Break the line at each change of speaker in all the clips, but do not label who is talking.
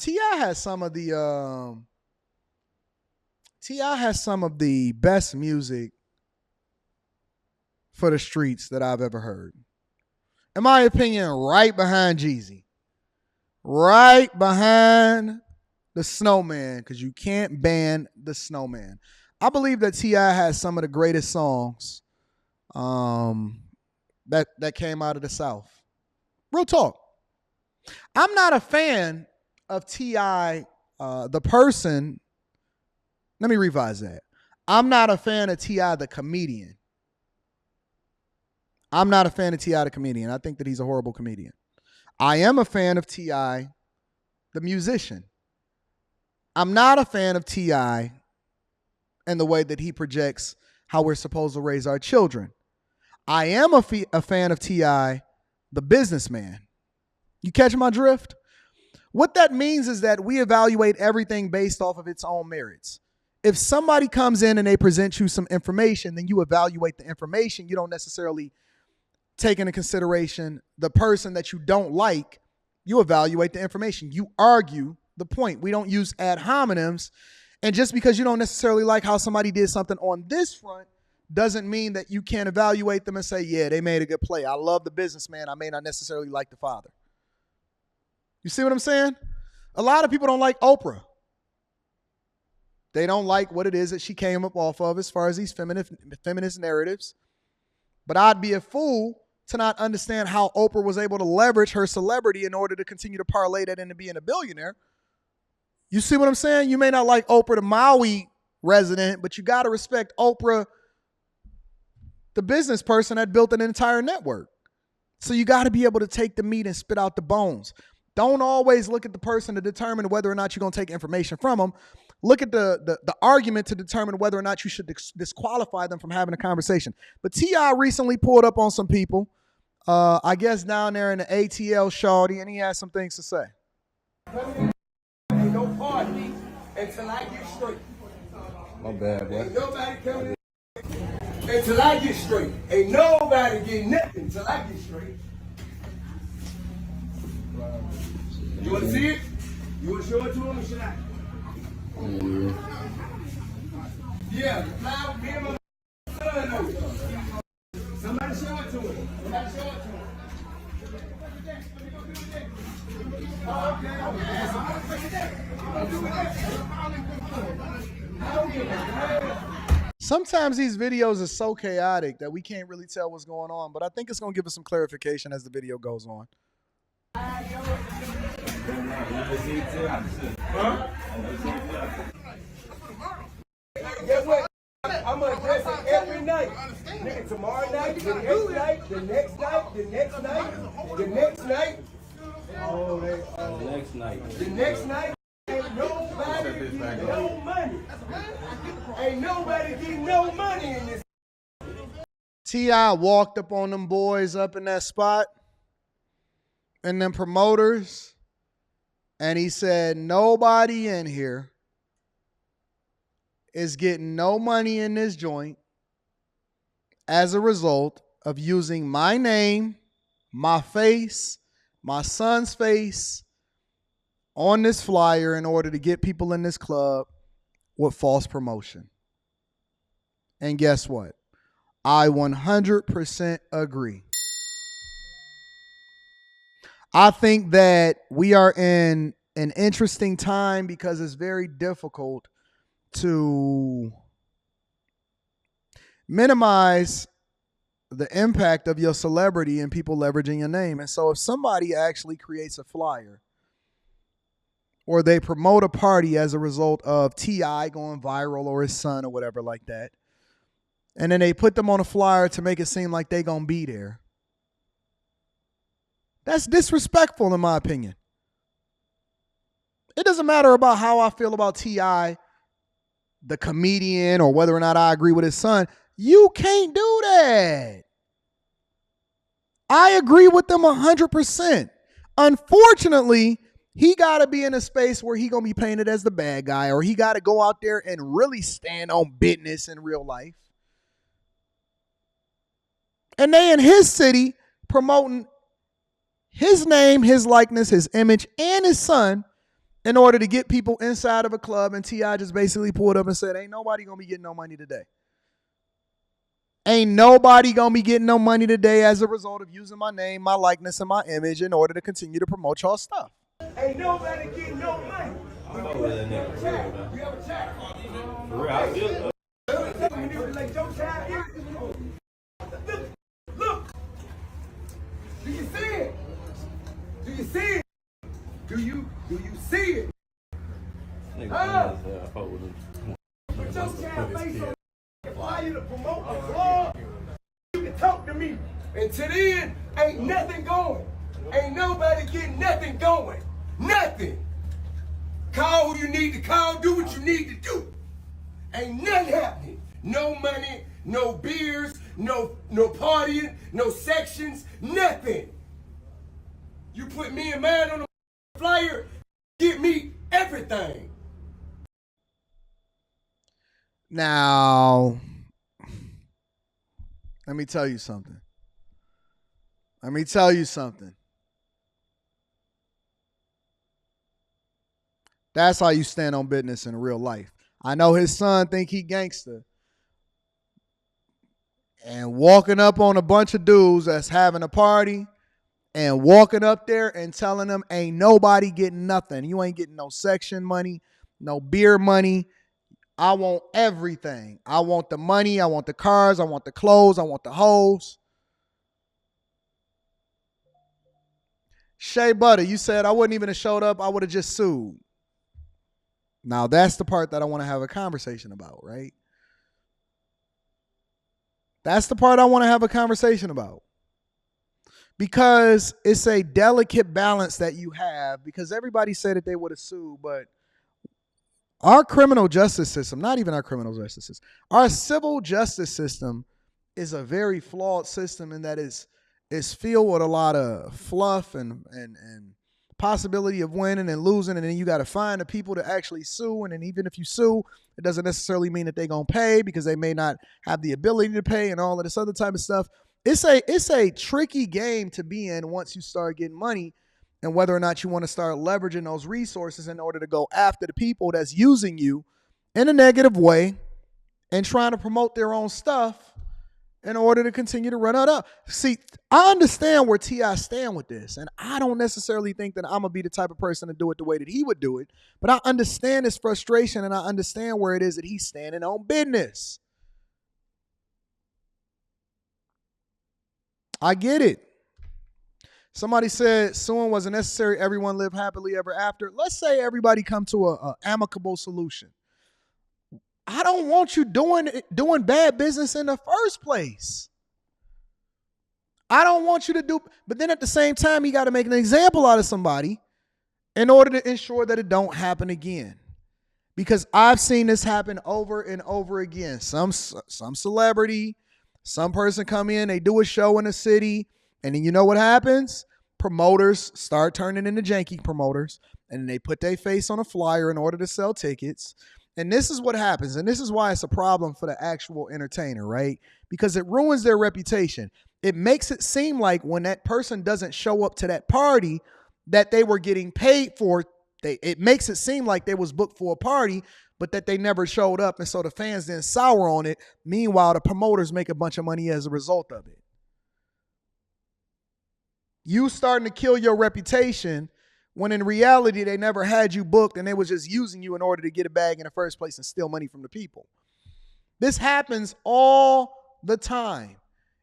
T.I. has some of the T.I. has some of the best music for the streets that I've ever heard. In my opinion, right behind Jeezy. Right behind the Snowman, because you can't ban the Snowman. I believe that T.I. has some of the greatest songs that came out of the South. Real talk. I'm not a fan of T.I. The person. Let me revise that. I'm not a fan of T.I. the comedian. I'm not a fan of T.I. the comedian. I think that he's a horrible comedian. I am a fan of T.I. the musician. I'm not a fan of T.I. and the way that he projects how we're supposed to raise our children. I am a fan of T.I. the businessman. You catch my drift? What that means is that we evaluate everything based off of its own merits. If somebody comes in and they present you some information, then you evaluate the information. You don't necessarily take into consideration the person that you don't like. You evaluate the information. You argue the point. We don't use ad hominems. And just because you don't necessarily like how somebody did something on this front doesn't mean that you can't evaluate them and say, yeah, they made a good play. I love the businessman. I may not necessarily like the father. You see what I'm saying? A lot of people don't like Oprah. They don't like what it is that she came up off of as far as these feminist narratives. But I'd be a fool to not understand how Oprah was able to leverage her celebrity in order to continue to parlay that into being a billionaire. You see what I'm saying? You may not like Oprah, the Maui resident, but you got to respect Oprah, the business person that built an entire network. So you got to be able to take the meat and spit out the bones. Don't always look at the person to determine whether or not you're going to take information from them. Look at the argument to determine whether or not you should disqualify them from having a conversation. But T.I. recently pulled up on some people, I guess down there in the ATL shawty, and he has some things to say.
Ain't no party until I get straight.
My bad, boy.
Ain't nobody coming until I get straight. Ain't nobody getting nothing until I get straight. You want to see it? You want to show it to him or should I? Yeah, the fly with me and my son on it. Somebody show it to him. Somebody show it to him. Oh, okay, okay.
Sometimes these videos are so chaotic that we can't really tell what's going on, but I think it's going to give us some clarification as the video goes on.
Huh? Guess what? I'm gonna address it every night. Nigga, tomorrow night, the next night, the next night, the next night, the next night.
The next night.
The next night, ain't nobody getting no money. Ain't nobody getting no money in this.
T.I. walked up on them boys up in that spot and them promoters, and he said, nobody in here is getting no money in this joint as a result of using my name, my face, my son's face on this flyer in order to get people in this club with false promotion. And guess what? I 100% agree. I think that we are in an interesting time because it's very difficult to minimize the impact of your celebrity and people leveraging your name. And so if somebody actually creates a flyer or they promote a party as a result of T.I. going viral or his son or whatever like that, and then they put them on a flyer to make it seem like they gonna be there, that's disrespectful in my opinion. It doesn't matter about how I feel about T.I., the comedian, or whether or not I agree with his son. You can't do that. I agree with them 100%. Unfortunately, he got to be in a space where he going to be painted as the bad guy, or he got to go out there and really stand on business in real life. And they in his city promoting his name, his likeness, his image, and his son in order to get people inside of a club, and T.I. just basically pulled up and said, ain't nobody going to be getting no money today. Ain't nobody going to be getting no money today as a result of using my name, my likeness, and my image in order to continue to promote y'all stuff.
Ain't nobody getting no money. You have a chat. For real, I feel Look. Do you see it? Do you see it? Do you see it? Put your child face on the flyer to promote the vlog. You can talk to me. Until then, ain't nothing going. Ain't nobody getting nothing going. Nothing. Call who you need to call. Do what you need to do. Ain't nothing happening. No money, no beers, no partying, no sections, nothing. You put me and mine on the flyer, get me everything.
Now, let me tell you something. That's how you stand on business in real life. I know his son think he gangster. And walking up on a bunch of dudes that's having a party and walking up there and telling them ain't nobody getting nothing. You ain't getting no section money, no beer money. I want everything. I want the money. I want the cars. I want the clothes. I want the hoes. Shea Butter, you said I wouldn't even have showed up. I would have just sued. Now, that's the part that I want to have a conversation about, right? That's the part I want to have a conversation about. Because it's a delicate balance that you have, because everybody said that they would have sued, but our criminal justice system, not even our criminal justice system, our civil justice system is a very flawed system in that it's filled with a lot of fluff and possibility of winning and losing, and then you got to find the people to actually sue, and then even if you sue, it doesn't necessarily mean that they're going to pay because they may not have the ability to pay and all of this other type of stuff. It's a tricky game to be in once you start getting money, and whether or not you want to start leveraging those resources in order to go after the people that's using you in a negative way and trying to promote their own stuff in order to continue to run it up. See, I understand where T.I. stand with this, and I don't necessarily think that I'm going to be the type of person to do it the way that he would do it, but I understand his frustration, and I understand where it is that he's standing on business. I get it. Somebody said suing wasn't necessary. Everyone lived happily ever after. Let's say everybody come to a amicable solution. I don't want you doing bad business in the first place. I don't want you to do, but then at the same time, you got to make an example out of somebody in order to ensure that it don't happen again. Because I've seen this happen over and over again. Some celebrity, some person come in, they do a show in a city, and then you know what happens? Promoters start turning into Janky promoters, and then they put their face on a flyer in order to sell tickets. And this is what happens, and this is why it's a problem for the actual entertainer, right? Because it ruins their reputation. It makes it seem like when that person doesn't show up to that party that they were getting paid for. It makes it seem like they was booked for a party, but that they never showed up, and so the fans then sour on it. Meanwhile, the promoters make a bunch of money as a result of it. You starting to kill your reputation when in reality they never had you booked and they was just using you in order to get a bag in the first place and steal money from the people. This happens all the time.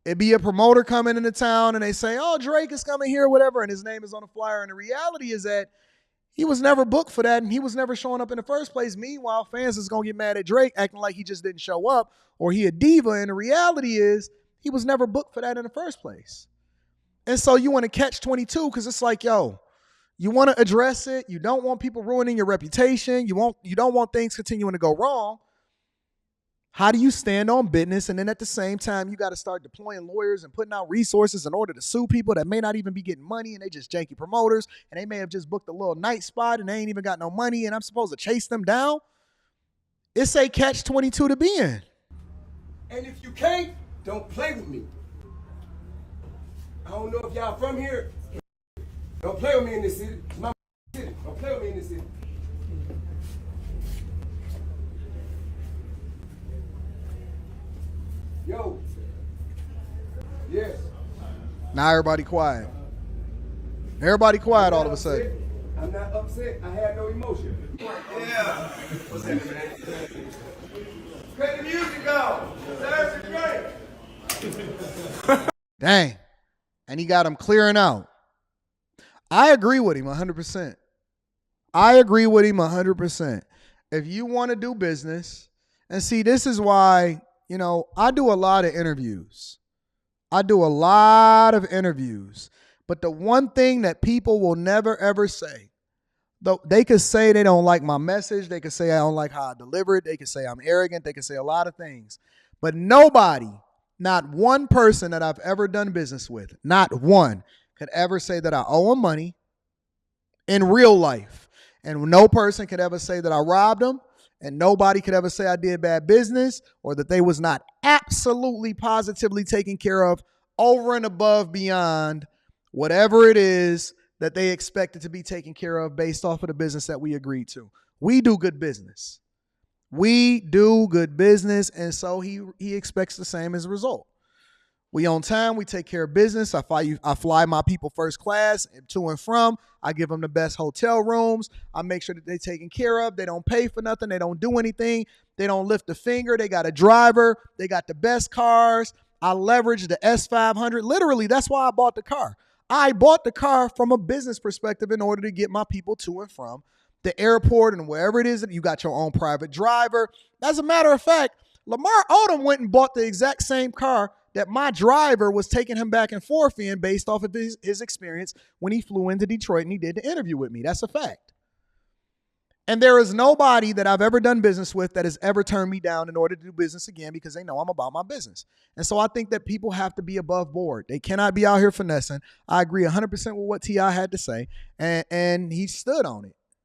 It'd be a promoter coming into town and they say, oh, Drake is coming here or whatever, and his name is on the flyer. And the reality is that he was never booked for that and he was never showing up in the first place. Meanwhile, fans is going to get mad at Drake acting like he just didn't show up or he a diva. And the reality is he was never booked for that in the first place. And so you want to catch 22 because it's like, yo, you want to address it. You don't want people ruining your reputation. You don't want things continuing to go wrong. How do you stand on business? And then at the same time, you got to start deploying lawyers and putting out resources in order to sue people that may not even be getting money and they just janky promoters and they may have just booked a little night spot and they ain't even got no money and I'm supposed to chase them down? It's a catch-22 to be in.
And if you can't, don't play with me. I don't know if y'all from here. Don't play with me in this city. It's my city. Don't play with me in this city. Yo. Yes.
Now everybody quiet. Everybody quiet all of a sudden.
I'm not upset. I have no emotion. Yeah. What's that, man? Cut the music off. Serve the drink.
Dang. And he got him clearing out. I agree with him 100%. I agree with him 100%. If you want to do business, and see, this is why, I do a lot of interviews. But the one thing that people will never, ever say, though they could say they don't like my message, they could say I don't like how I deliver it, they could say I'm arrogant, they could say a lot of things. But nobody, not one person that I've ever done business with, not one, could ever say that I owe them money in real life. And no person could ever say that I robbed them. And nobody could ever say I did bad business or that they was not absolutely positively taken care of over and above beyond whatever it is that they expected to be taken care of based off of the business that we agreed to. We do good business. And so he expects the same as a result. We on time. We take care of business. I fly my people first class to and from. I give them the best hotel rooms. I make sure that they're taken care of. They don't pay for nothing. They don't do anything. They don't lift a finger. They got a driver. They got the best cars. I leverage the S500. Literally, that's why I bought the car. I bought the car from a business perspective in order to get my people to and from the airport and wherever it is that you got your own private driver. As a matter of fact, Lamar Odom went and bought the exact same car that my driver was taking him back and forth in based off of his experience when he flew into Detroit and he did the interview with me. That's a fact. And there is nobody that I've ever done business with that has ever turned me down in order to do business again because they know I'm about my business. And so I think that people have to be above board. They cannot be out here finessing. I agree 100% with what T.I. had to say, and he stood on it.